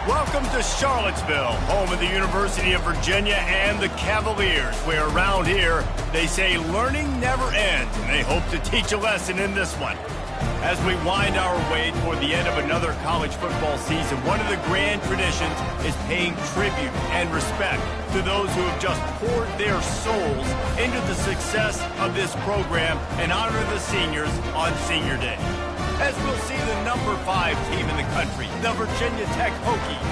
Welcome to Charlottesville, home of the University of Virginia and the Cavaliers, where around here they say learning never ends, and they hope to teach a lesson in this one. As we wind our way toward the end of another college football season, one of the grand traditions is paying tribute and respect to those who have just poured their souls into the success of this program and honor the seniors on Senior Day. As we'll see the number 5 team in the country, the Virginia Tech Hokies,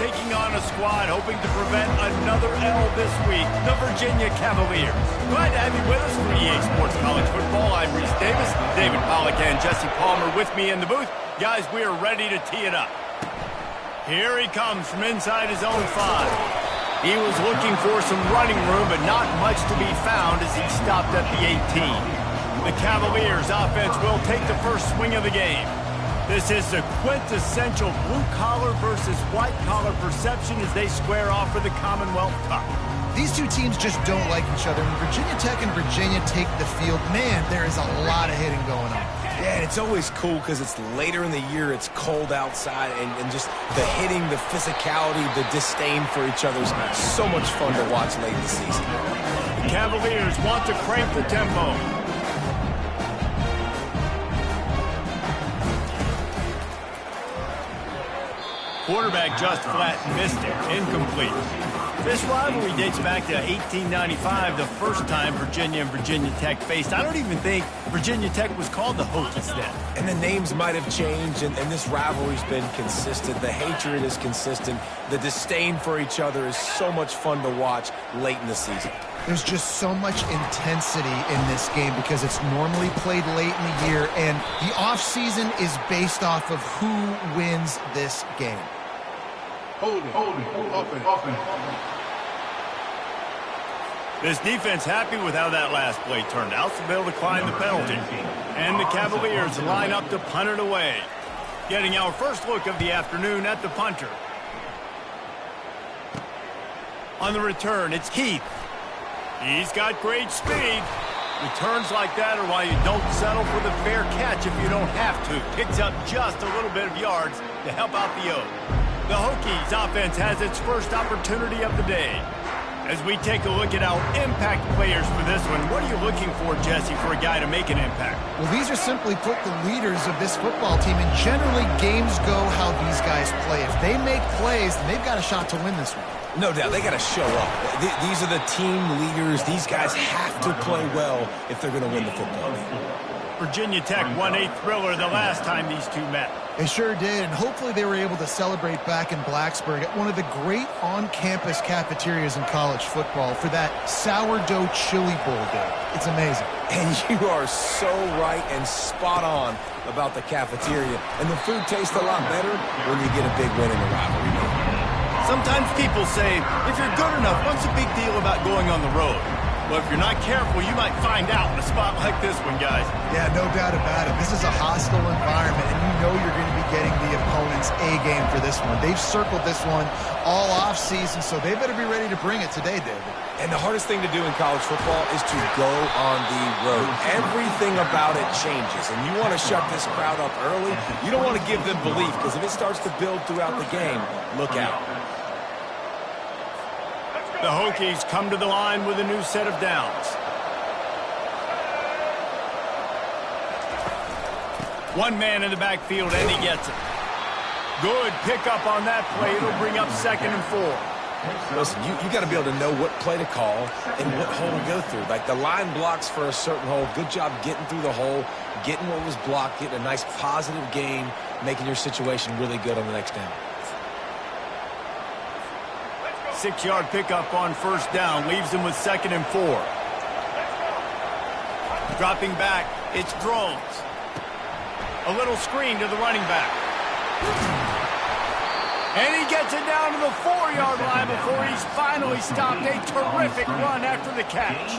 taking on a squad hoping to prevent another L this week, the Virginia Cavaliers. Glad to have you with us for EA Sports College Football. I'm Reese Davis, David Pollack and Jesse Palmer with me in the booth. Guys, we are ready to tee it up. Here he comes from inside his own 5. He was looking for some running room, but not much to be found as he stopped at the 18. The Cavaliers offense will take the first swing of the game. This is the quintessential blue-collar versus white-collar perception as they square off for the Commonwealth Cup. These two teams just don't like each other. When Virginia Tech and Virginia take the field, man, there is a lot of hitting going on. Yeah, and it's always cool because it's later in the year, it's cold outside, and just the hitting, the physicality, the disdain for each other is so much fun to watch late in the season. The Cavaliers want to crank the tempo. Quarterback just flat missed it. Incomplete. This rivalry dates back to 1895, the first time Virginia and Virginia Tech faced. I don't even think Virginia Tech was called the Hokies then. And the names might have changed, and this rivalry's been consistent. The hatred is consistent. The disdain for each other is so much fun to watch late in the season. There's just so much intensity in this game because it's normally played late in the year, and the offseason is based off of who wins this game. Holding, offense. This defense happy with how that last play turned out, so they'll decline the penalty. And the Cavaliers line up to punt it away. Getting our first look of the afternoon at the punter. On the return, it's Keith. He's got great speed. Returns like that are why you don't settle for the fair catch if you don't have to. Picks up just a little bit of yards to help out the O. The Hokies offense has its first opportunity of the day. As we take a look at our impact players for this one, what are you looking for, Jesse, for a guy to make an impact? Well, these are simply put the leaders of this football team, and generally games go how these guys play. If they make plays, then they've got a shot to win this one. No doubt, they got to show up. These are the team leaders. These guys have to play well if they're going to win the football game. Virginia Tech won a thriller the last time these two met. They sure did, and hopefully they were able to celebrate back in Blacksburg at one of the great on-campus cafeterias in college football for that sourdough chili bowl day. It's amazing. And you are so right and spot on about the cafeteria. And the food tastes a lot better when you get a big win in the rivalry game. Sometimes people say, if you're good enough, what's the big deal about going on the road? Well, if you're not careful, you might find out in a spot like this one, guys. Yeah, no doubt about it. This is a hostile environment, and you know you're going to be getting the opponent's A-game for this one. They've circled this one all off-season, so they better be ready to bring it today, David. And the hardest thing to do in college football is to go on the road. Everything about it changes, and you want to shut this crowd up early. You don't want to give them belief, because if it starts to build throughout the game, look out. The Hokies come to the line with a new set of downs. One man in the backfield, and he gets it. Good pickup on that play. It'll bring up 2nd and 4. Listen, you got to be able to know what play to call and what hole to go through. Like the line blocks for a certain hole. Good job getting through the hole, getting what was blocked, getting a nice positive gain, making your situation really good on the next down. 6-yard pickup on 1st down. Leaves them with 2nd and 4. Dropping back, it's Drones. A little screen to the running back. And he gets it down to the 4-yard line before he's finally stopped. A terrific run after the catch.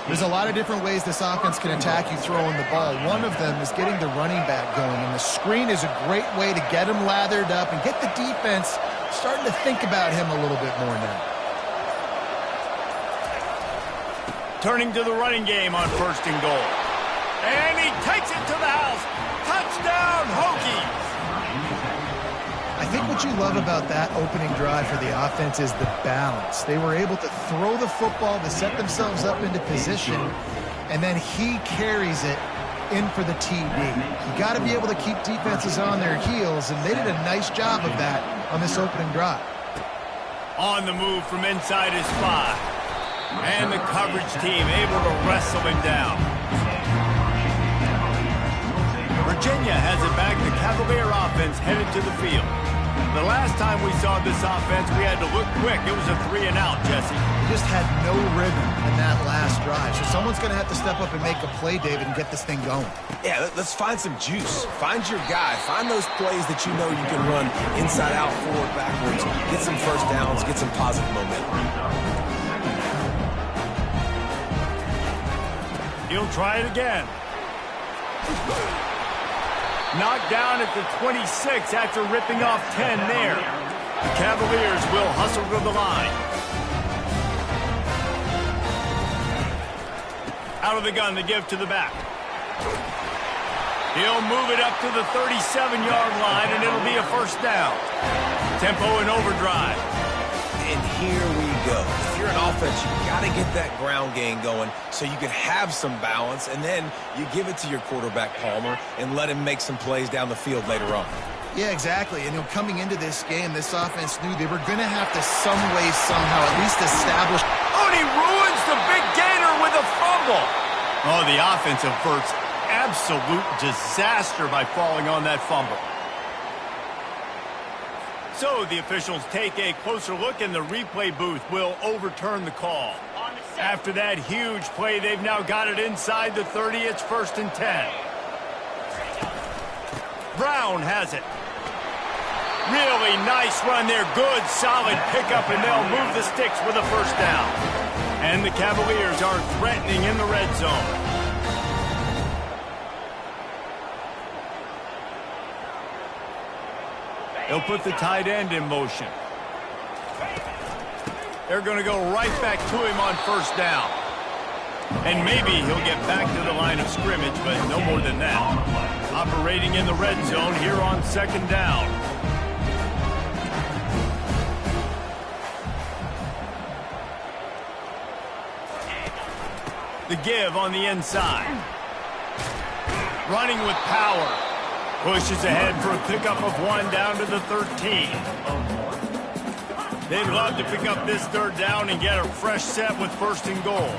There's a lot of different ways this offense can attack you throwing the ball. One of them is getting the running back going, and the screen is a great way to get him lathered up and get the defense starting to think about him a little bit more now. Turning to the running game on 1st and goal. And he takes it to the house. Touchdown, Hokies! I think what you love about that opening drive for the offense is the balance. They were able to throw the football to set themselves up into position, and then he carries it in for the TD. You got to be able to keep defenses on their heels, and they did a nice job of that on this opening drive. On the move from inside his 5. And the coverage team able to wrestle him down. Virginia has it back. The Cavalier offense headed to the field. The last time we saw this offense, we had to look quick. It was a 3-and-out, Jesse. We just had no rhythm in that last drive. So someone's going to have to step up and make a play, David, and get this thing going. Yeah, let's find some juice. Find your guy. Find those plays that you know you can run inside out, forward, backwards. Get some first downs. Get some positive momentum. He'll try it again. Knocked down at the 26 after ripping off 10 there. The Cavaliers will hustle to the line. Out of the gun to give to the back. He'll move it up to the 37-yard line, and it'll be a first down. Tempo and overdrive. And here we go. If you're an offense, you got to get that ground game going so you can have some balance, and then you give it to your quarterback, Palmer, and let him make some plays down the field later on. Yeah, exactly. And coming into this game, this offense knew they were going to have to some way, somehow, at least establish. Oh, and he ruins the big gainer with a fumble. Oh, the offense averts absolute disaster by falling on that fumble. So the officials take a closer look, and the replay booth will overturn the call. After that huge play, they've now got it inside the 30. It's 1st and 10. Brown has it. Really nice run there. Good, solid pickup, and they'll move the sticks with a first down. And the Cavaliers are threatening in the red zone. They'll put the tight end in motion. They're going to go right back to him on first down. And maybe he'll get back to the line of scrimmage, but no more than that. Operating in the red zone here on 2nd down. The give on the inside. Running with power. Pushes ahead for a pickup of 1 down to the 13. They'd love to pick up this 3rd down and get a fresh set with 1st and goal.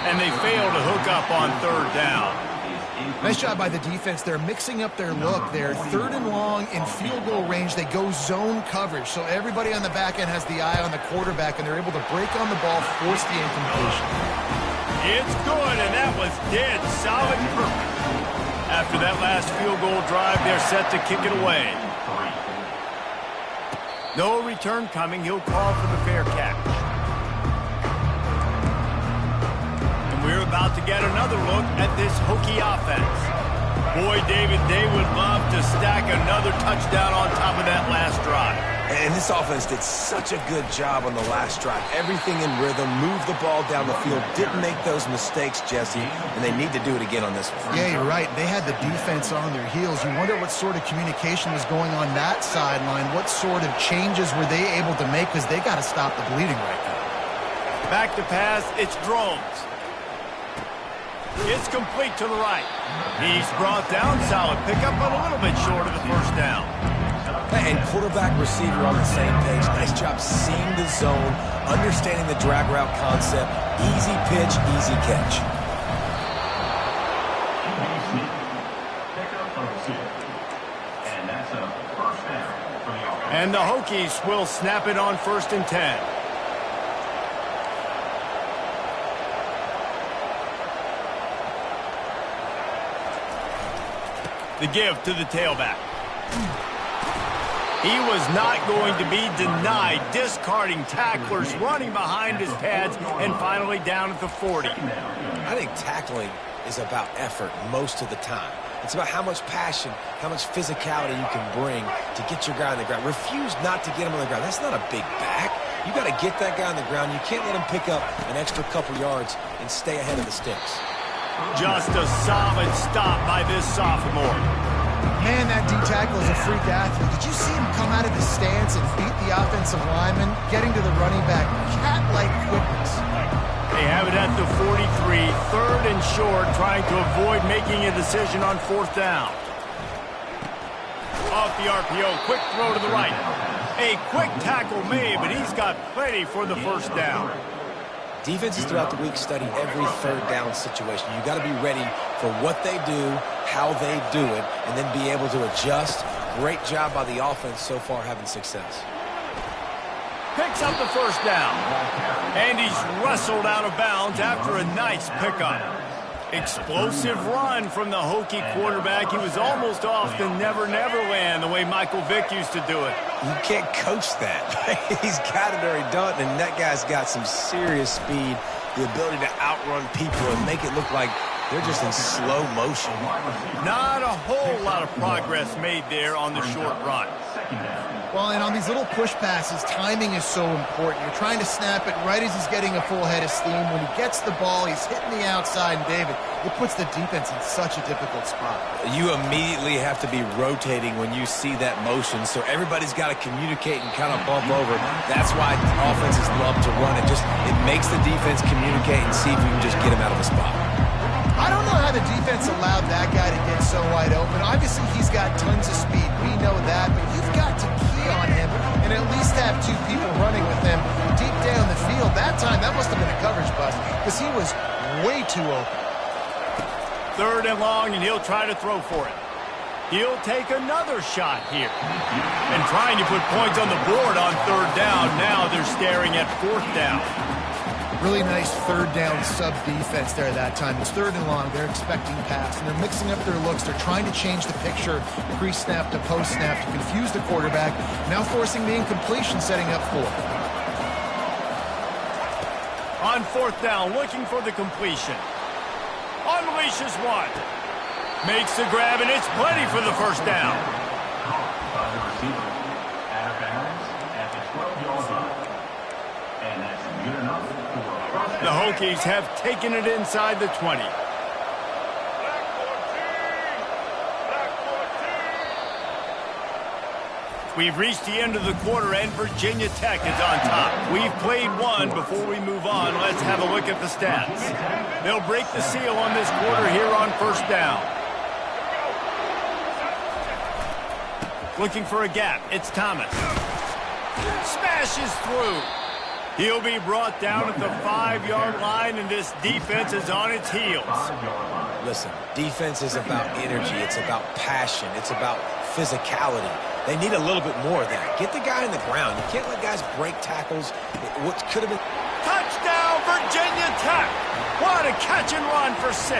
And they fail to hook up on 3rd down. Nice job by the defense. They're mixing up their look. They're 3rd and long in field goal range. They go zone coverage. So everybody on the back end has the eye on the quarterback, and they're able to break on the ball, force the incompletion. It's good, and that was dead solid and perfect. After that last field goal drive, they're set to kick it away. No return coming. He'll call for the fair catch. We're about to get another look at this Hokie offense. Boy, David, they would love to stack another touchdown on top of that last drive. And this offense did such a good job on the last drive. Everything in rhythm, moved the ball down the field, didn't make those mistakes, Jesse, and they need to do it again on this one. Yeah, you're right. They had the defense on their heels. You wonder what sort of communication was going on that sideline. What sort of changes were they able to make, because they got to stop the bleeding right now. Back to pass, it's Drones. It's complete to the right. He's brought down, solid pickup, but a little bit short of the first down. And quarterback, receiver on the same page. Nice job seeing the zone, understanding the drag route concept. Easy pitch, easy catch. And the Hokies will snap it on 1st and 10. The give to the tailback. He was not going to be denied, discarding tacklers, running behind his pads, and finally down at the 40. I think tackling is about effort most of the time. It's about how much passion, how much physicality you can bring to get your guy on the ground. Refuse not to get him on the ground. That's not a big back. You got to get that guy on the ground. You can't let him pick up an extra couple yards and stay ahead of the sticks. Just a solid stop by this sophomore. Man, that D-tackle is a freak athlete. Did you see him come out of his stance and beat the offensive lineman, getting to the running back? Cat-like quickness. They have it at the 43, third and short, trying to avoid making a decision on fourth down. Off the RPO, quick throw to the right. A quick tackle made, but he's got plenty for the first down. Defenses throughout the week study every third down situation. You got to be ready for what they do, how they do it, and then be able to adjust. Great job by the offense so far having success. Picks up the first down. And he's wrestled out of bounds after a nice pickup. Explosive run from the Hokie quarterback. He was almost off the Never Never Land the way Michael Vick used to do it. You can't coach that. He's got it already done, and that guy's got some serious speed, the ability to outrun people and make it look like they're just in slow motion. Not a whole lot of progress made there on the short run. Well, and on these little push passes, timing is so important. You're trying to snap it right as he's getting a full head of steam. When he gets the ball, he's hitting the outside, and David, it puts the defense in such a difficult spot. You immediately have to be rotating when you see that motion, so everybody's got to communicate and kind of bump over. That's why offenses love to run it. It makes the defense communicate and see if you can just get him out of the spot. I don't know how the defense allowed that guy to get so wide open. Obviously, he's got tons of speed. We know that, but you've got to key on him and at least have two people running with him deep down the field. That time, that must have been a coverage bust because he was way too open. Third and long, and he'll try to throw for it. He'll take another shot here. And trying to put points on the board on third down. Now they're staring at fourth down. Really nice third down sub defense there that time. It's third and long. They're expecting pass, and they're mixing up their looks. They're trying to change the picture pre-snap to post-snap to confuse the quarterback, now forcing the incompletion, setting up fourth. On fourth down, looking for the completion. Unleashes one. Makes the grab, and it's plenty for the first down. The Hokies have taken it inside the 20. We've reached the end of the quarter, and Virginia Tech is on top. We've played one. Before we move on, let's have a look at the stats. They'll break the seal on this quarter here on first down. Looking for a gap. It's Thomas. Smashes through. He'll be brought down at the 5-yard line, and this defense is on its heels. Listen, defense is about energy. It's about passion. It's about physicality. They need a little bit more of that. Get the guy on the ground. You can't let guys break tackles. What could have been... Touchdown, Virginia Tech! What a catch and run for 6.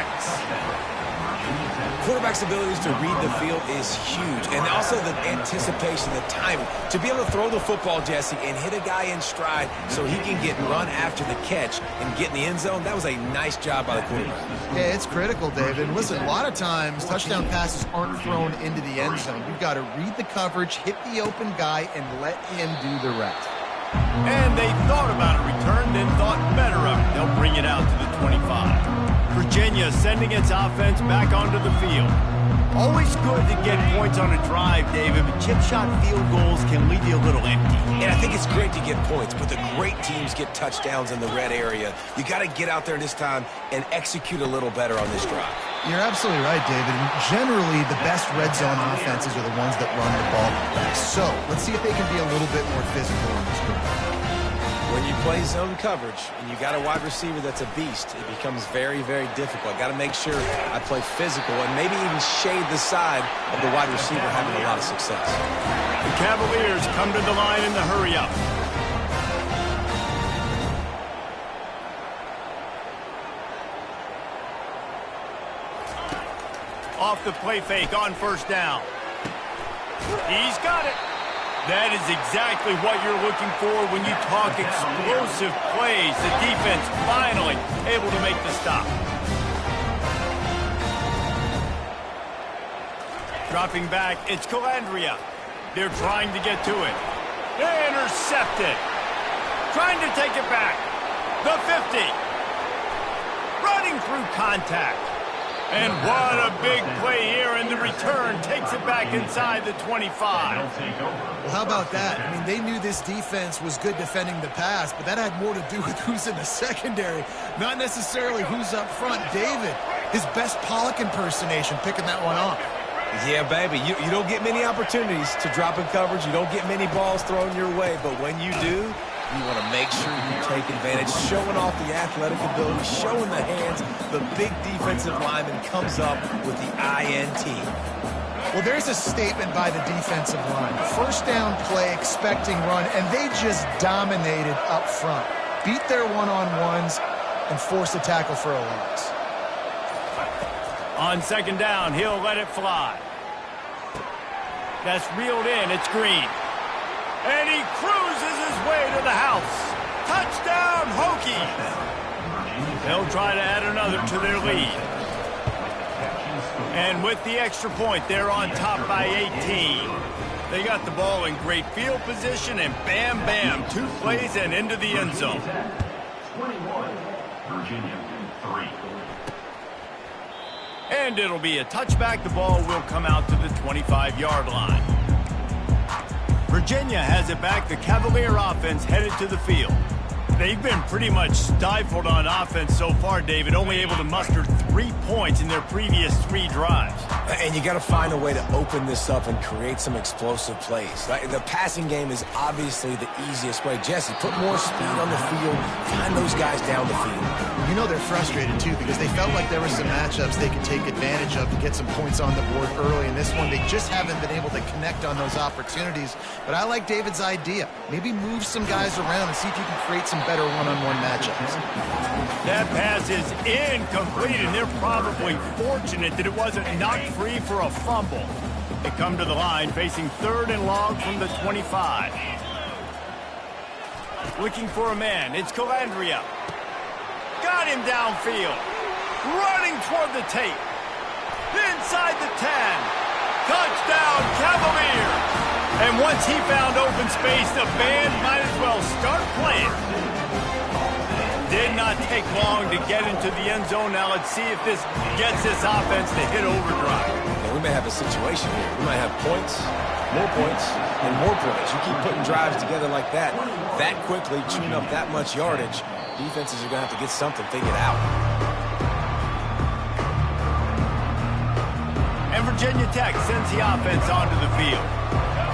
Quarterback's abilities to read the field is huge. And also the anticipation, the timing. To be able to throw the football, Jesse, and hit a guy in stride so he can get run after the catch and get in the end zone, that was a nice job by the quarterback. Yeah, it's critical, David. And listen, a lot of times touchdown passes aren't thrown into the end zone. You've got to read the coverage, hit the open guy, and let him do the rest. And they thought about a return, then thought better of it. They'll bring it out to the 25. Virginia sending its offense back onto the field. Always good to get points on a drive, David, but chip shot field goals can leave you a little empty. And I think it's great to get points, but the great teams get touchdowns in the red area. You got to get out there this time and execute a little better on this drive. You're absolutely right, David. And generally, the best red zone offenses are the ones that run the ball best. So let's see if they can be a little bit more physical on this drive. When you play zone coverage and you got a wide receiver that's a beast, it becomes very, very difficult. Got to make sure I play physical and maybe even shade the side of the wide receiver having a lot of success. The Cavaliers come to the line in the hurry-up. Off the play fake on first down. He's got it. That is exactly what you're looking for when you talk explosive plays. The defense finally able to make the stop. Dropping back, it's Calandria. They're trying to get to it. Intercepted. Trying to take it back. The 50. Running through contact. And what a big play here, and the return takes it back inside the 25. Well, how about that? I mean, they knew this defense was good defending the pass, but that had more to do with who's in the secondary, not necessarily who's up front. David, his best Pollock impersonation, picking that one off. Yeah, baby, you don't get many opportunities to drop in coverage. You don't get many balls thrown your way, but when you do, you want to make sure you take advantage, showing off the athletic ability, showing the hands. The big defensive lineman comes up with the INT. Well, there's a statement by the defensive line. First down play, expecting run, and they just dominated up front. Beat their one-on-ones and force a tackle for a loss. On second down, he'll let it fly. That's reeled in. It's Green. And he cruises his way to the house. Touchdown, Hokies! They'll try to add another to their lead. And with the extra point, they're on top by 18. They got the ball in great field position, and bam, bam, 2 plays and into the end zone. 21, Virginia 3. And it'll be a touchback. The ball will come out to the 25-yard line. Virginia has it back. The Cavalier offense headed to the field. They've been pretty much stifled on offense so far, David, only able to muster 3 points in their previous 3 drives. And you got to find a way to open this up and create some explosive plays. The passing game is obviously the easiest way. Jesse, put more speed on the field. Find those guys down the field. You know they're frustrated, too, because they felt like there were some matchups they could take advantage of to get some points on the board early. In this one, they just haven't been able to connect on those opportunities. But I like David's idea. Maybe move some guys around and see if you can create some better one-on-one matchups. That pass is incomplete, and they're probably fortunate that it wasn't knocked free for a fumble. They come to the line facing 3rd and long from the 25. Looking for a man. It's Calandria. Got him downfield. Running toward the tape. Inside the 10. Touchdown, Cavalier. And once he found open space, the band might as well start playing. Did not take long to get into the end zone. Now let's see if this gets this offense to hit overdrive. Yeah, we may have a situation here. We might have points, and more points. You keep putting drives together like that quickly, chewing up that much yardage, defenses are going to have to get something figured out. And Virginia Tech sends the offense onto the field.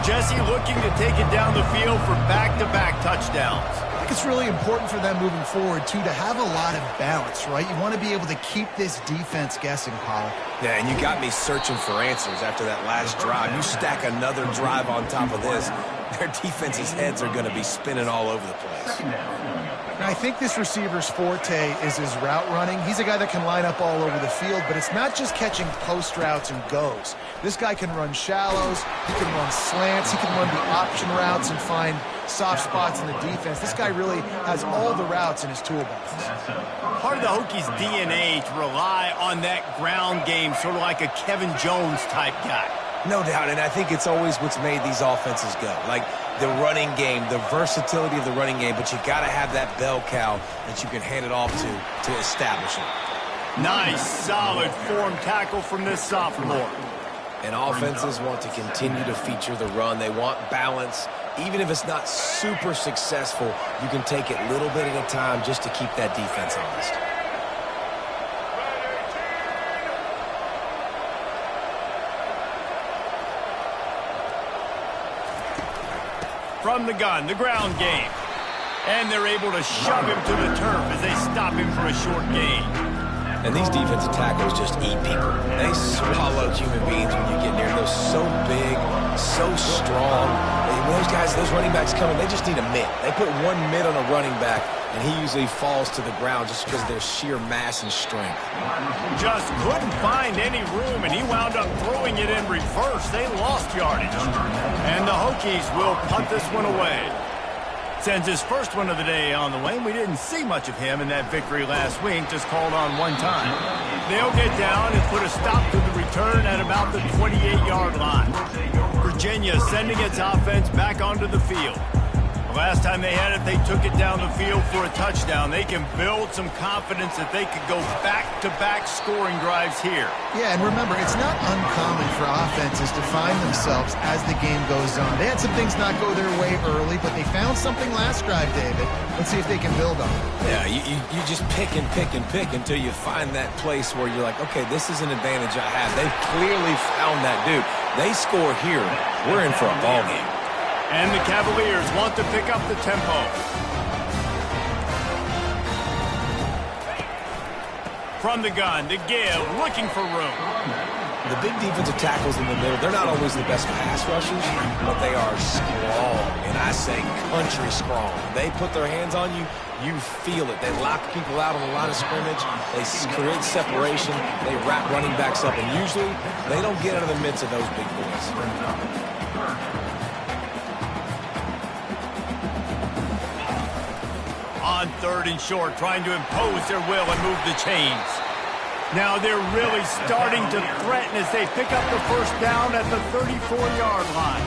Jesse looking to take it down the field for back-to-back touchdowns. I think it's really important for them moving forward, too, to have a lot of balance, right? You want to be able to keep this defense guessing, Pollock. Yeah, and you got me searching for answers after that last drive. You stack another drive on top of this, their defense's heads are going to be spinning all over the place. I think this receiver's forte is his route running. He's a guy that can line up all over the field, but it's not just catching post routes and goes. This guy can run shallows, he can run slants, he can run the option routes and find soft spots in the defense. This guy really has all the routes in his toolbox. Part of the Hokies' DNA to rely on that ground game, sort of like a Kevin Jones type guy. No doubt, and I think it's always what's made these offenses go. Like the running game, the versatility of the running game, but you got to have that bell cow that you can hand it off to establish it. Nice, solid form tackle from this sophomore. And offenses want to continue to feature the run. They want balance. Even if it's not super successful, you can take it little bit at a time just to keep that defense honest. From the gun, the ground game. And they're able to shove him to the turf as they stop him for a short gain. And these defensive tackles just eat people. They swallow human beings when you get near. They're so big, so strong. When those guys, those running backs come in, they just need a mitt. They put one mitt on a running back, and he usually falls to the ground just because of their sheer mass and strength. Just couldn't find any room, and he wound up throwing it in reverse. They lost yardage. And the Hokies will punt this one away. Sends his first one of the day on the way. We didn't see much of him in that victory last week, just called on one time. They'll get down and put a stop to the return at about the 28-yard line. Virginia sending its offense back onto the field. Last time they had it, they took it down the field for a touchdown. They can build some confidence that they could go back-to-back scoring drives here. Yeah, and remember, it's not uncommon for offenses to find themselves as the game goes on. They had some things not go their way early, but they found something last drive, David. Let's see if they can build on it. Yeah, you just pick and pick and pick until you find that place where you're like, okay, this is an advantage I have. They've clearly found that, dude. They score here, we're in for a ball game. And the Cavaliers want to pick up the tempo. From the gun, to give, looking for room. The big defensive tackles in the middle, they're not always the best pass rushers, but they are strong, and I say country strong. They put their hands on you, you feel it. They lock people out on the line of scrimmage. They create separation. They wrap running backs up, and usually they don't get out of the midst of those big boys. On 3rd and short, trying to impose their will and move the chains. Now they're really starting to threaten as they pick up the first down at the 34-yard line.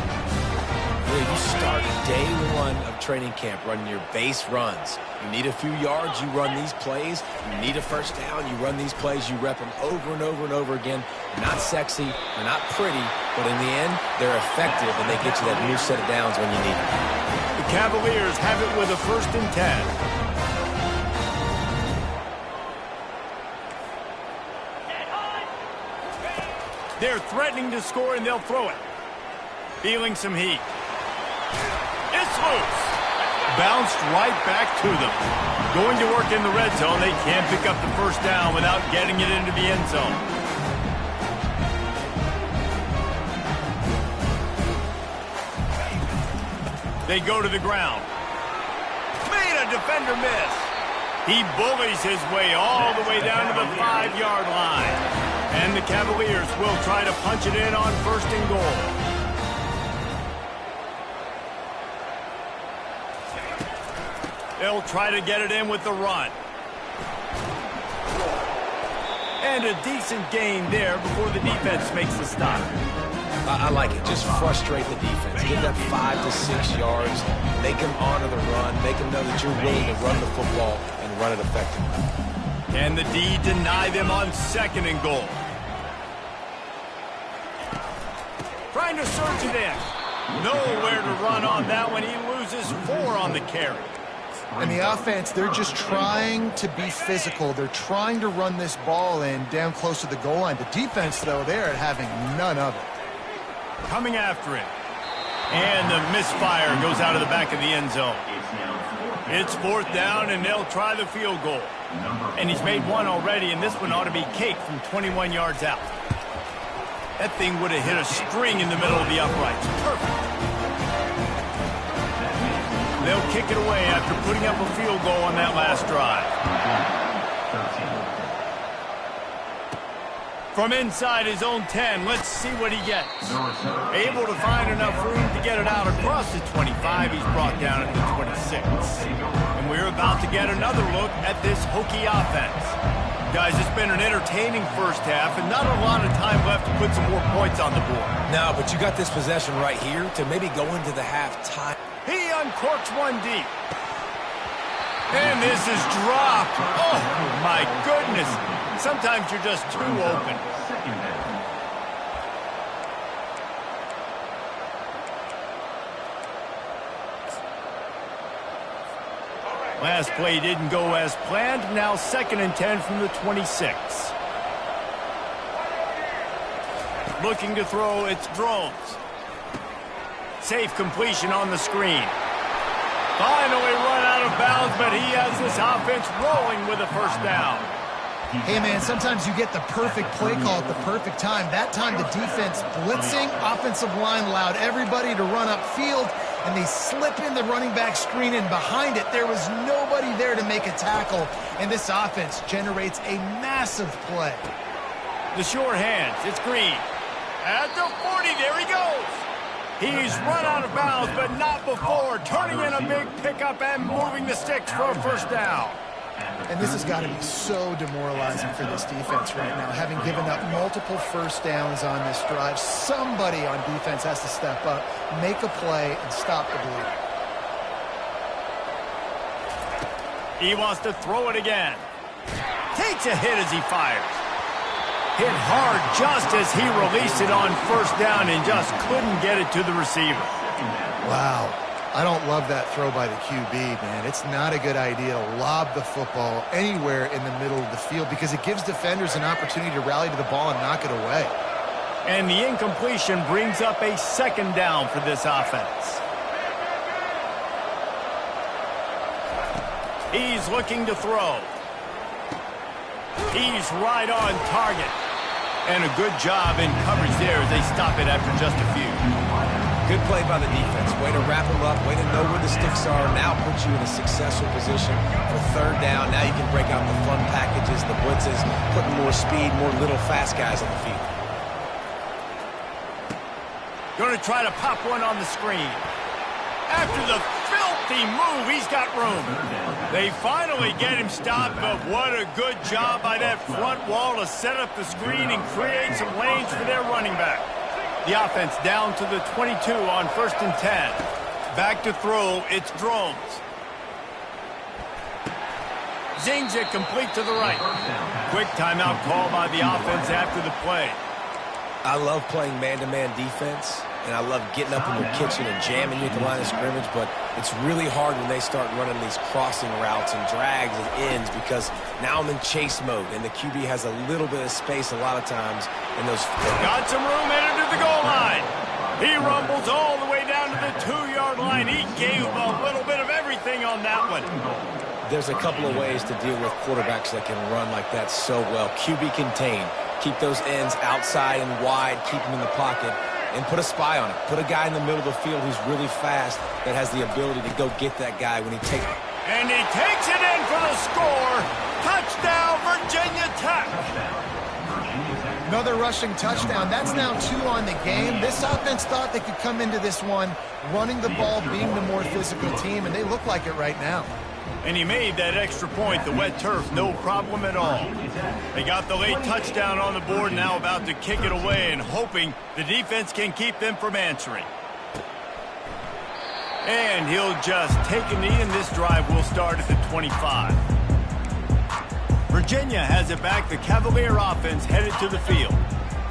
Yeah, you start day one of training camp running your base runs. You need a few yards, you run these plays. You need a first down, you run these plays. You rep them over and over and over again. Not sexy, they're not pretty, but in the end, they're effective, and they get you that new set of downs when you need them. The Cavaliers have it with a 1st and 10. They're threatening to score, and they'll throw it. Feeling some heat. It's loose. Bounced right back to them. Going to work in the red zone. They can't pick up the first down without getting it into the end zone. They go to the ground. Made a defender miss. He bullies his way all the way down to the 5-yard line. And the Cavaliers will try to punch it in on 1st and goal. They'll try to get it in with the run. And a decent gain there before the defense makes the stop. I like it. Just frustrate the defense. Give that 5 to 6 yards. Make them honor the run. Make them know that you're willing to run the football and run it effectively. And the D deny them on 2nd and goal. Trying to surge it in. Nowhere to run on that one. He loses 4 on the carry. And the offense, they're just trying to be physical. They're trying to run this ball in down close to the goal line. The defense, though, they're having none of it. Coming after it. And the misfire goes out of the back of the end zone. It's 4th down, and they'll try the field goal. And he's made one already, and this one ought to be caked from 21 yards out. That thing would have hit a string in the middle of the uprights. Perfect. They'll kick it away after putting up a field goal on that last drive. From inside his own 10, let's see what he gets. Able to find enough room to get it out across the 25. He's brought down at the 26. And we're about to get another look at this Hokie offense. Guys, it's been an entertaining first half and not a lot of time left to put some more points on the board. No, but you got this possession right here to maybe go into the halftime. He uncorks one deep. And this is dropped. Oh, my goodness. Sometimes you're just too open. Last play didn't go as planned. Now 2nd and 10 from the 26. Looking to throw, it's Drones. Safe completion on the screen. Finally run out of bounds, but he has this offense rolling with a first down. Hey, man, sometimes you get the perfect play call at the perfect time. That time the defense blitzing, offensive line allowed everybody to run upfield, and they slip in the running back screen, and behind it there was nobody there to make a tackle, and this offense generates a massive play. The short hands, it's Green. At the 40, there he goes. He's run out of bounds, but not before, turning in a big pickup and moving the sticks for a first down. And this has got to be so demoralizing for this defense right now, having given up multiple first downs on this drive. Somebody on defense has to step up, make a play, and stop the bleeding. He wants to throw it again. Takes a hit as he fires. Hit hard just as he released it on first down and just couldn't get it to the receiver. Wow. I don't love that throw by the QB, man. It's not a good idea to lob the football anywhere in the middle of the field because it gives defenders an opportunity to rally to the ball and knock it away. And the incompletion brings up a second down for this offense. He's looking to throw. He's right on target. And a good job in coverage there as they stop it after just a few. Good play by the defense. Way to wrap them up. Way to know where the sticks are. Now puts you in a successful position for third down. Now you can break out the fun packages, the blitzes, putting more speed, more little fast guys on the field. Going to try to pop one on the screen. After the filthy move, he's got room. They finally get him stopped, but what a good job by that front wall to set up the screen and create some lanes for their running back. The offense down to the 22 on 1st and 10. Back to throw, it's Drones. Zings it complete to the right. Quick timeout call by the offense after the play. I love playing man-to-man defense, and I love getting up in your kitchen and jamming you at the line of scrimmage, but it's really hard when they start running these crossing routes and drags and ends because now I'm in chase mode, and the QB has a little bit of space a lot of times. And those got some room headed to the goal line. He rumbles all the way down to the 2-yard line. He gave a little bit of everything on that one. There's a couple of ways to deal with quarterbacks that can run like that so well. QB contain. Keep those ends outside and wide. Keep them in the pocket. And put a spy on it. Put a guy in the middle of the field who's really fast that has the ability to go get that guy when he takes it. And he takes it in for the score. Touchdown, Virginia Tech. Another rushing touchdown. That's now 2 on the game. This offense thought they could come into this one running the ball, being the more physical team, and they look like it right now. And he made that extra point, the wet turf, no problem at all. They got the late touchdown on the board, now about to kick it away and hoping the defense can keep them from answering. And he'll just take a knee, and this drive will start at the 25. Virginia has it back. The Cavalier offense headed to the field.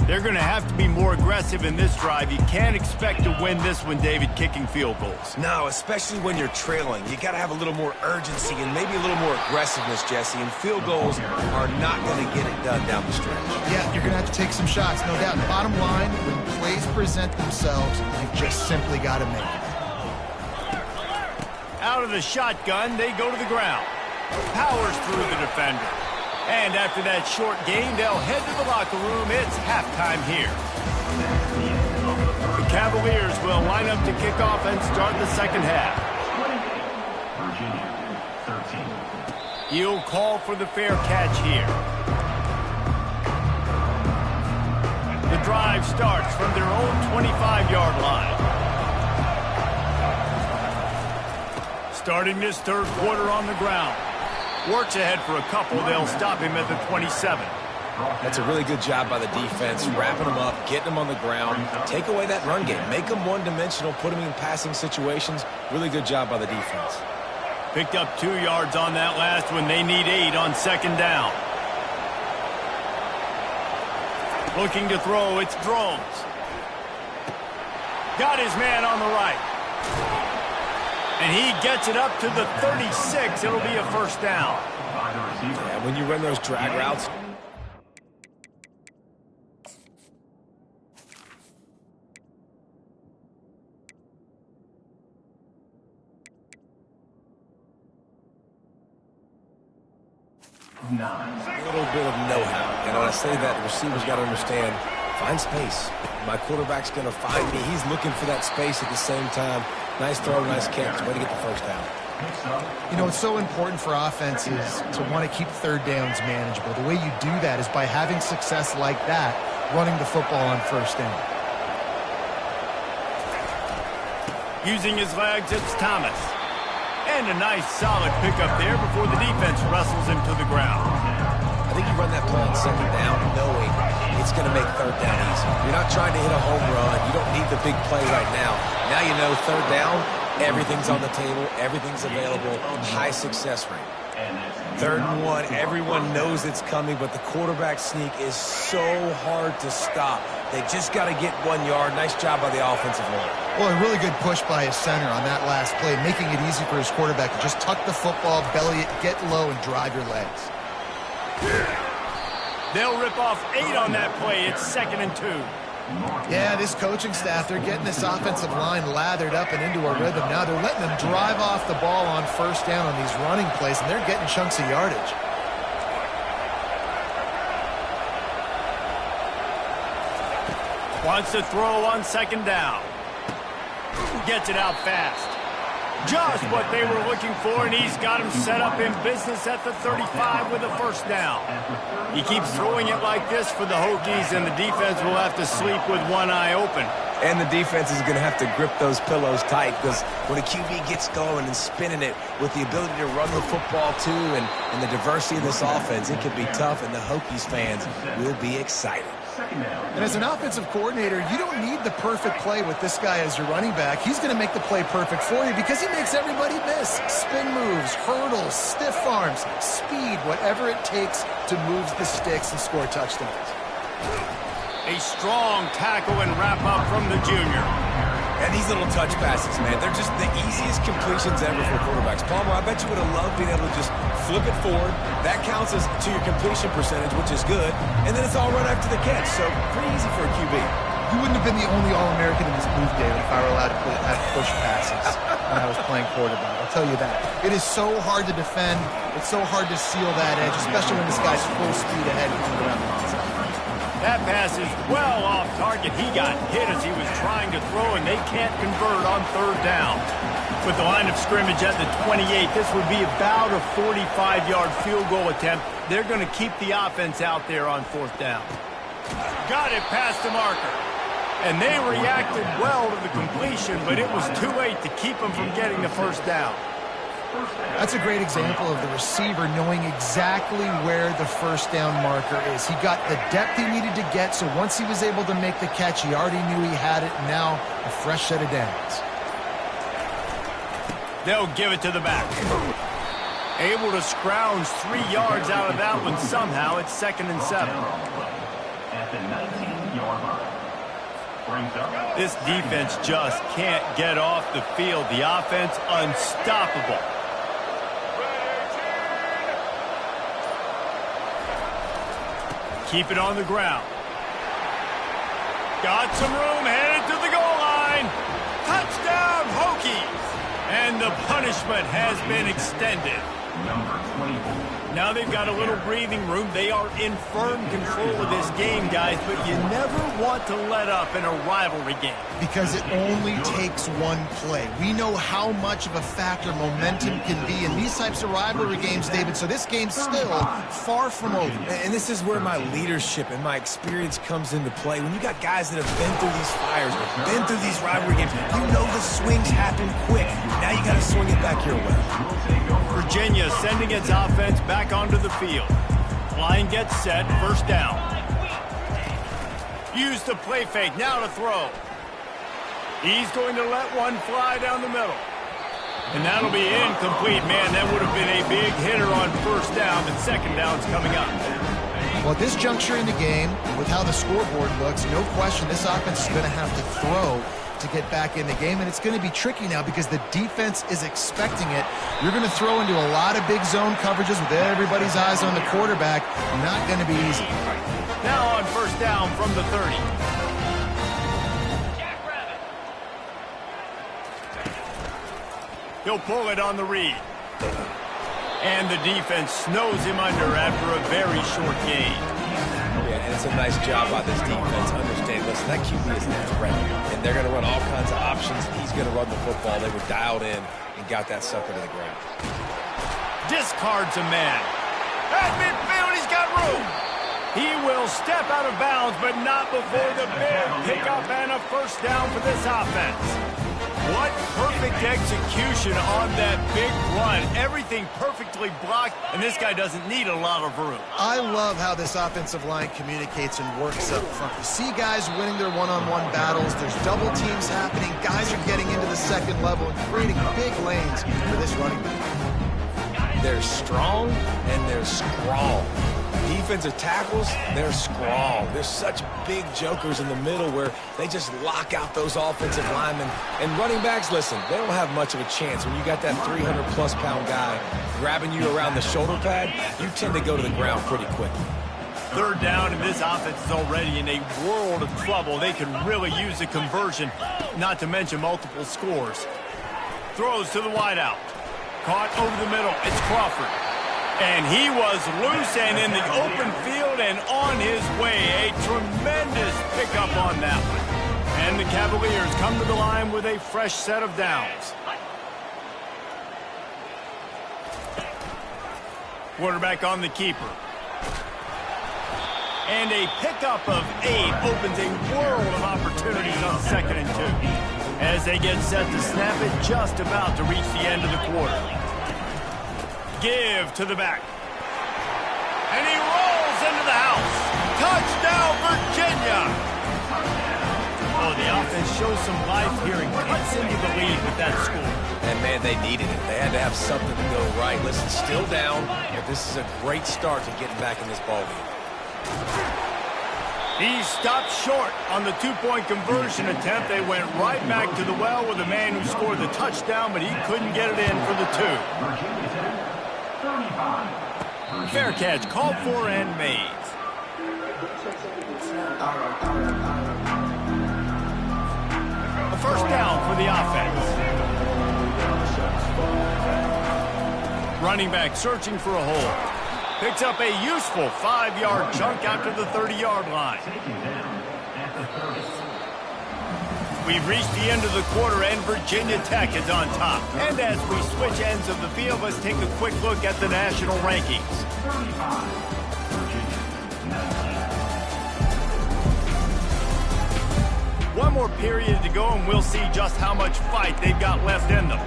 They're going to have to be more aggressive in this drive. You can't expect to win this one, David, kicking field goals. No, especially when you're trailing. You got to have a little more urgency and maybe a little more aggressiveness, Jesse. And field goals are not going to get it done down the stretch. Yeah, you're going to have to take some shots, no doubt. Bottom line, when plays present themselves, you just simply got to make it. Out of the shotgun, they go to the ground. Powers through the defender. And after that short game, they'll head to the locker room. It's halftime here. The Cavaliers will line up to kick off and start the second half. Virginia, 13. He'll call for the fair catch here. The drive starts from their own 25-yard line. Starting this third quarter on the ground. Works ahead for a couple. They'll stop him at the 27. That's a really good job by the defense, wrapping them up, getting them on the ground. Take away that run game. Make them one-dimensional, put them in passing situations. Really good job by the defense. Picked up 2 yards on that last one. They need 8 on second down. Looking to throw, it's Drones. Got his man on the right. And he gets it up to the 36. It'll be a first down. Yeah, when you run those drag routes. A little bit of know-how. And when I say that, the receivers got to understand, find space. My quarterback's going to find me. He's looking for that space at the same time. Nice throw, nice catch. Way to get the first down. You know, it's so important for offenses to want to keep third downs manageable. The way you do that is by having success like that, running the football on first down. Using his legs, it's Thomas. And a nice solid pickup there before the defense wrestles him to the ground. I think you run that play on second down knowing it's going to make third down easy. You're not trying to hit a home run. You don't need the big play right now. Now you know third down, everything's on the table, everything's available, high success rate. 3rd and 1. Everyone knows it's coming, but the quarterback sneak is so hard to stop. They just got to get 1 yard. Nice job by the offensive line. Well, a really good push by his center on that last play, making it easy for his quarterback to just tuck the football, belly it, get low, and drive your legs. They'll rip off 8 on that play. It's 2nd and 2. Yeah, this coaching staff, they're getting this offensive line lathered up and into a rhythm. Now they're letting them drive off the ball on 1st down on these running plays, and they're getting chunks of yardage. Wants to throw on 2nd down. Gets it out fast. Just what they were looking for, and he's got him set up in business at the 35 with a 1st down. He keeps throwing it like this for the Hokies, and the defense will have to sleep with one eye open. And the defense is going to have to grip those pillows tight, because when a QB gets going and spinning it with the ability to run the football too and the diversity of this offense, it can be tough, and the Hokies fans will be excited. And as an offensive coordinator, you don't need the perfect play with this guy as your running back. He's going to make the play perfect for you because he makes everybody miss. Spin moves, hurdles, stiff arms, speed, whatever it takes to move the sticks and score touchdowns. A strong tackle and wrap up from the junior. And these little touch passes, man, they're just the easiest completions ever for quarterbacks. Palmer, I bet you would have loved being able to just flip it forward. That counts as to your completion percentage, which is good. And then it's all run after the catch, so pretty easy for a QB. You wouldn't have been the only All-American in this booth, David, if I were allowed to have push passes when I was playing quarterback. I'll tell you that. It is so hard to defend. It's so hard to seal that edge, especially when this guy's full speed ahead coming around the outside. That pass is well off target. He got hit as he was trying to throw, and they can't convert on 3rd down. With the line of scrimmage at the 28, this would be about a 45-yard field goal attempt. They're going to keep the offense out there on 4th down. Got it past the marker. And they reacted well to the completion, but it was too late to keep them from getting the 1st down. That's a great example of the receiver knowing exactly where the 1st down marker is. He got the depth he needed to get, so once he was able to make the catch, he already knew he had it. Now a fresh set of downs. They'll give it to the back. Able to scrounge 3 yards out of that one somehow. It's 2nd and 7. At the 19-yard line. This defense just can't get off the field. The offense unstoppable. Keep it on the ground. Got some room, headed to the goal line. Touchdown, Hokies. And the punishment has been extended. Number 24. Now they've got a little breathing room. They are in firm control of this game, guys, but you never want to let up in a rivalry game. Because it only takes one play. We know how much of a factor momentum can be in these types of rivalry games, David, so this game's still far from over. And this is where my leadership and my experience comes into play. When you got guys that have been through these fires, been through these rivalry games, you know the swings happen quick. Now you got to swing it back your way. Virginia sending its offense back onto the field. Line gets set, 1st down. Use the play fake, now to throw. He's going to let one fly down the middle. And that'll be incomplete. Man, that would have been a big hitter on 1st down, but 2nd down's coming up. Well, at this juncture in the game, with how the scoreboard looks, no question this offense is going to have to throw to get back in the game, and it's going to be tricky now because the defense is expecting it. You're going to throw into a lot of big zone coverages with everybody's eyes on the quarterback. Not going to be easy. Now on 1st down from the 30. He'll pull it on the read. And the defense snows him under after a very short gain. Yeah, and it's a nice job by this defense. Understand, listen, that QB is a threat, and they're going to run all kinds of options. He's going to run the football. They were dialed in and got that sucker to the ground. Discards a man. At midfield, he's got room. He will step out of bounds, but not before the big pickup and a 1st down for this offense. What perfect execution on that big run. Everything perfectly blocked, and this guy doesn't need a lot of room. I love how this offensive line communicates and works up front. You see guys winning their one-on-one battles. There's double teams happening. Guys are getting into the 2nd level and creating big lanes for this running back. They're strong and they're scrawl. Defensive tackles, they're scrawl. They're such big jokers in the middle where they just lock out those offensive linemen. And running backs, listen, they don't have much of a chance. When you got that 300-plus pound guy grabbing you around the shoulder pad, you tend to go to the ground pretty quickly. Third down, and this offense is already in a world of trouble. They can really use a conversion, not to mention multiple scores. Throws to the wideout. Caught over the middle. It's Crawford. And he was loose and in the open field and on his way. A tremendous pickup on that one. And the Cavaliers come to the line with a fresh set of downs. Quarterback on the keeper. And a pickup of 8 opens a world of opportunities on 2nd and 2. As they get set to snap it, just about to reach the end of the quarter. Give to the back. And he rolls into the house. Touchdown, Virginia! Oh, the offense shows some life here and cuts into the lead with that score. And, man, they needed it. They had to have something to go right. Listen, still down, but this is a great start to getting back in this ballgame. He stopped short on the 2-point conversion attempt. They went right back to the well with the man who scored the touchdown, but he couldn't get it in for the 2. Fair catch called for and made. A first down for the offense. Running back searching for a hole. Picks up a useful 5-yard chunk out to the 30-yard line. We've reached the end of the quarter, and Virginia Tech is on top. And as we switch ends of the field, let's take a quick look at the national rankings. One more period to go, and we'll see just how much fight they've got left in them.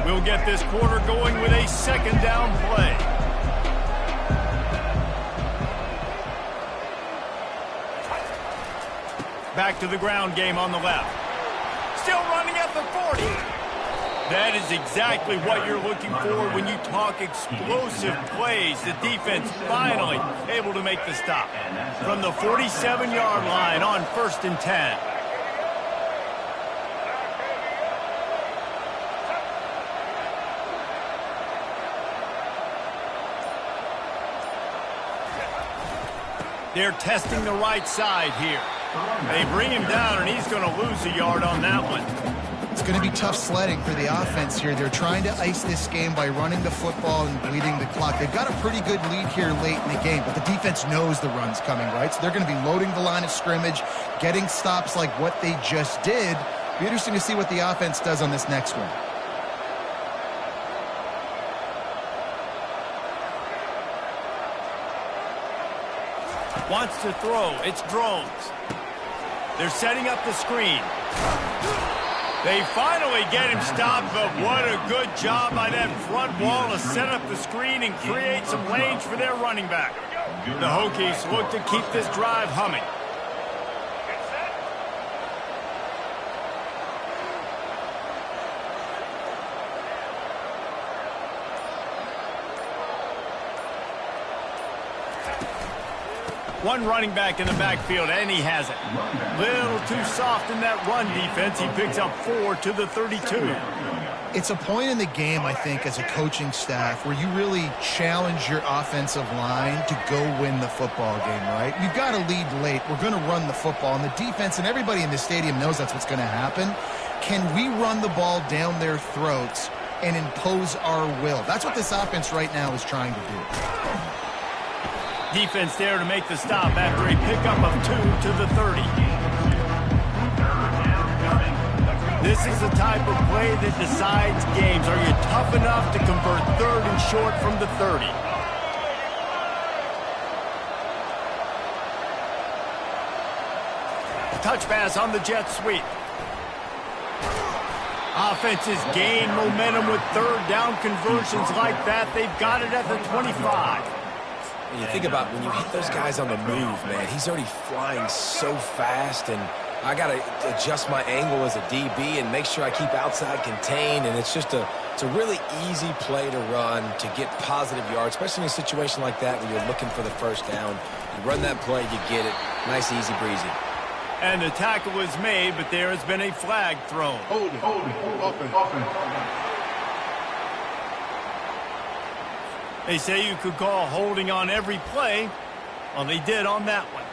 We'll get this quarter going with a 2nd down play. Back to the ground game on the left. Still running at the 40. That is exactly what you're looking for when you talk explosive plays. The defense finally able to make the stop. From the 47-yard line on 1st and 10. They're testing the right side here. They bring him down, and he's going to lose a yard on that one. It's going to be tough sledding for the offense here. They're trying to ice this game by running the football and bleeding the clock. They've got a pretty good lead here late in the game, but the defense knows the run's coming, right? So they're going to be loading the line of scrimmage, getting stops like what they just did. Be interesting to see what the offense does on this next one. Wants to throw. It's Drones. They're setting up the screen. They finally get him stopped, but what a good job by that front wall to set up the screen and create some lanes for their running back. The Hokies look to keep this drive humming. One running back in the backfield, and he has it. Little too soft in that run defense. He picks up 4 to the 32. It's a point in the game, I think, as a coaching staff where you really challenge your offensive line to go win the football game, right? You've got to lead late. We're going to run the football, and the defense and everybody in the stadium knows that's what's going to happen. Can we run the ball down their throats and impose our will? That's what this offense right now is trying to do. Defense there to make the stop after a pickup of 2 to the 30. This is the type of play that decides games. Are you tough enough to convert 3rd and short from the 30? Touch pass on the jet sweep. Offenses gain momentum with 3rd down conversions like that. They've got it at the 25. And you think about when you hit those guys on the move, man, he's already flying so fast, and I got to adjust my angle as a DB and make sure I keep outside contained, and it's a really easy play to run to get positive yards, especially in a situation like that where you're looking for the first down. You run that play, you get it. Nice, easy breezy. And the tackle is made, but there has been a flag thrown. Holding. Offense. They say you could call holding on every play. Well, they did on that one.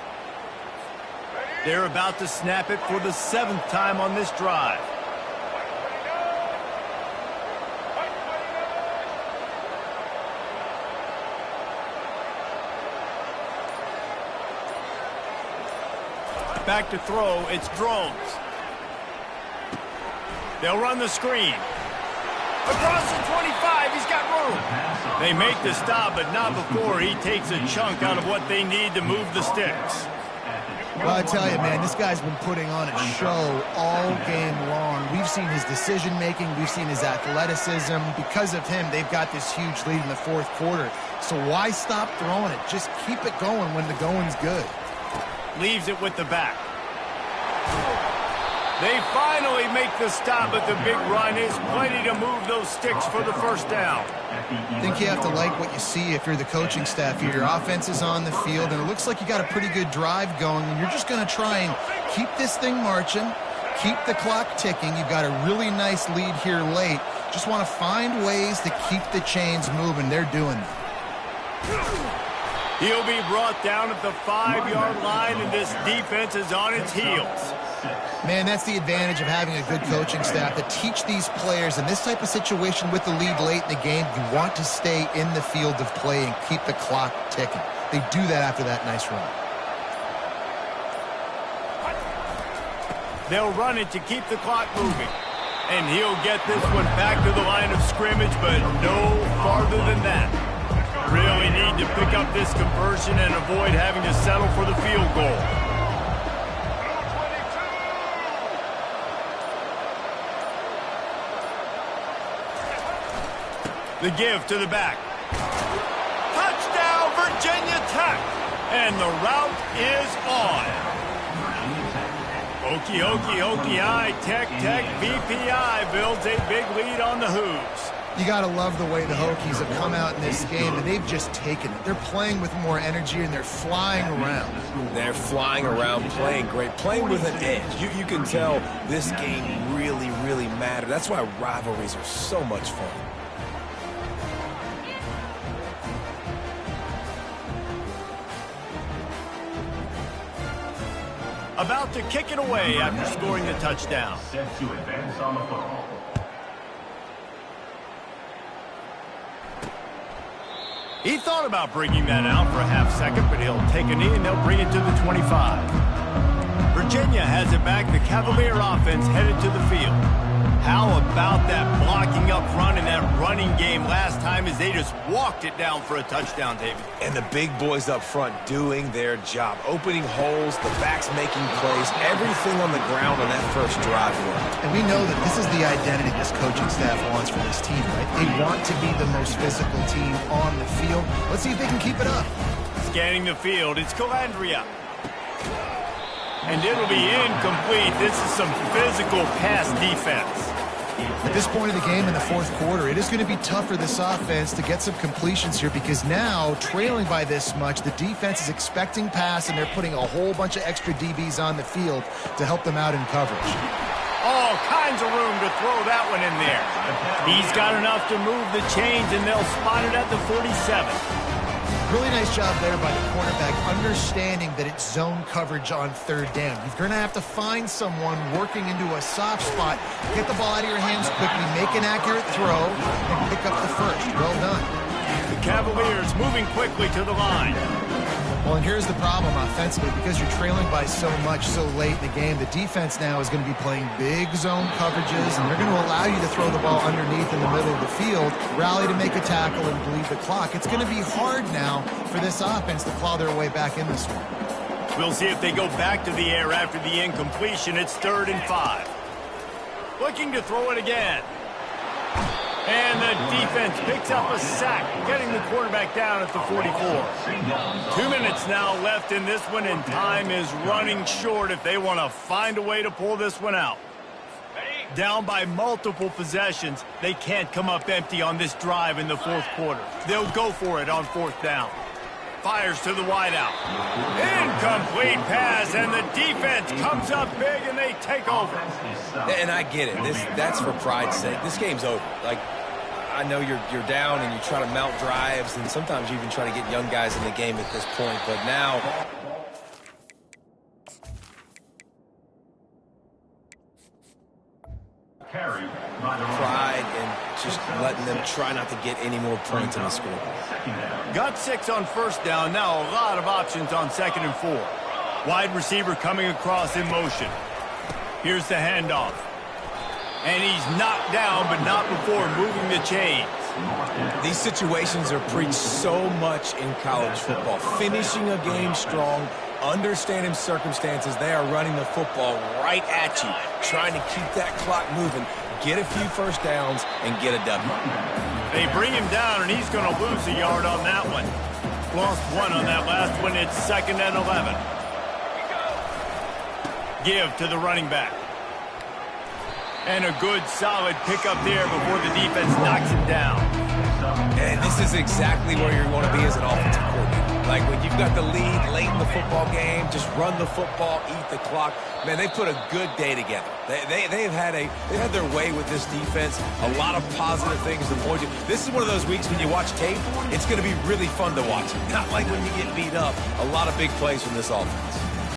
They're about to snap it for the 7th time on this drive. Back to throw, it's Drones. They'll run the screen. Across the 25, he's got room. They make the stop, but not before he takes a chunk out of what they need to move the sticks. Well, I tell you, man, this guy's been putting on a show all game long. We've seen his decision-making. We've seen his athleticism. Because of him, they've got this huge lead in the 4th quarter. So why stop throwing it? Just keep it going when the going's good. Leaves it with the back. They finally make the stop, but the big run is plenty to move those sticks for the first down. I think you have to like what you see if you're the coaching staff here. Your offense is on the field, and it looks like you got a pretty good drive going, and you're just going to try and keep this thing marching, keep the clock ticking. You've got a really nice lead here late. Just want to find ways to keep the chains moving. They're doing that. He'll be brought down at the 5-yard line, and this defense is on its heels. Man, that's the advantage of having a good coaching staff to teach these players in this type of situation with the lead late in the game. You want to stay in the field of play and keep the clock ticking. They do that after that nice run. They'll run it to keep the clock moving. And he'll get this one back to the line of scrimmage, but no farther than that. Really need to pick up this conversion and avoid having to settle for the field goal. The give to the back. Touchdown, Virginia Tech. And the route is on. Hokie, Tech, VPI builds a big lead on the Hoos. You got to love the way the Hokies have come out in this game, and they've just taken it. They're playing with more energy, and they're flying around. They're flying around, playing great, playing with an edge. You can tell this game really, really mattered. That's why rivalries are so much fun. About to kick it away after scoring the touchdown. Set to advance on the football. He thought about bringing that out for a half second, but he'll take a knee and they'll bring it to the 25. Virginia has it back. The Cavalier offense headed to the field. How about that blocking up front and that running game last time as they just walked it down for a touchdown, David? And the big boys up front doing their job, opening holes, the backs making plays, everything on the ground on that first drive worked. And we know that this is the identity this coaching staff wants for this team, right? They want to be the most physical team on the field. Let's see if they can keep it up. Scanning the field, it's Calandria. And it'll be incomplete. This is some physical pass defense. At this point of the game in the 4th quarter, it is going to be tough for this offense to get some completions here because now, trailing by this much, the defense is expecting pass, and they're putting a whole bunch of extra DBs on the field to help them out in coverage. All kinds of room to throw that one in there. He's got enough to move the chains, and they'll spot it at the 47. Really nice job there by the cornerback, understanding that it's zone coverage on 3rd down. You're going to have to find someone working into a soft spot, get the ball out of your hands quickly, make an accurate throw, and pick up the first. Well done. The Cavaliers moving quickly to the line. Well, and here's the problem offensively. Because you're trailing by so much so late in the game, the defense now is going to be playing big zone coverages, and they're going to allow you to throw the ball underneath in the middle of the field, rally to make a tackle, and bleed the clock. It's going to be hard now for this offense to claw their way back in this one. We'll see if they go back to the air after the incompletion. It's 3rd and 5. Looking to throw it again. And the defense picks up a sack, getting the quarterback down at the 44. 2 minutes now left in this one, and time is running short if they want to find a way to pull this one out. Down by multiple possessions, they can't come up empty on this drive in the fourth quarter. They'll go for it on fourth down. Fires to the wideout. Incomplete pass, and the defense comes up big, and they take over. And I get it. That's for pride's sake. This game's over. Like, I know you're down and you try to mount drives, and sometimes you even try to get young guys in the game at this point. But now, Carried by the pride and just letting them try not to get any more points in the score. Got 6 on first down. Now a lot of options on 2nd and 4. Wide receiver coming across in motion. Here's the handoff. And he's knocked down, but not before moving the chains. These situations are preached so much in college football. Finishing a game strong, understanding circumstances. They are running the football right at you, trying to keep that clock moving, get a few first downs, and get a W. They bring him down, and he's going to lose a yard on that one. Lost 1 on that last one. It's 2nd and 11. Give to the running back. And a good, solid pickup there before the defense knocks him down. And this is exactly where you want to be as an offensive coordinator. Like when you've got the lead late in the football game, just run the football, eat the clock. Man, they put a good day together. They've had their way with this defense. A lot of positive things to point to. This is one of those weeks when you watch tape, it's going to be really fun to watch. Not like when you get beat up. A lot of big plays from this offense.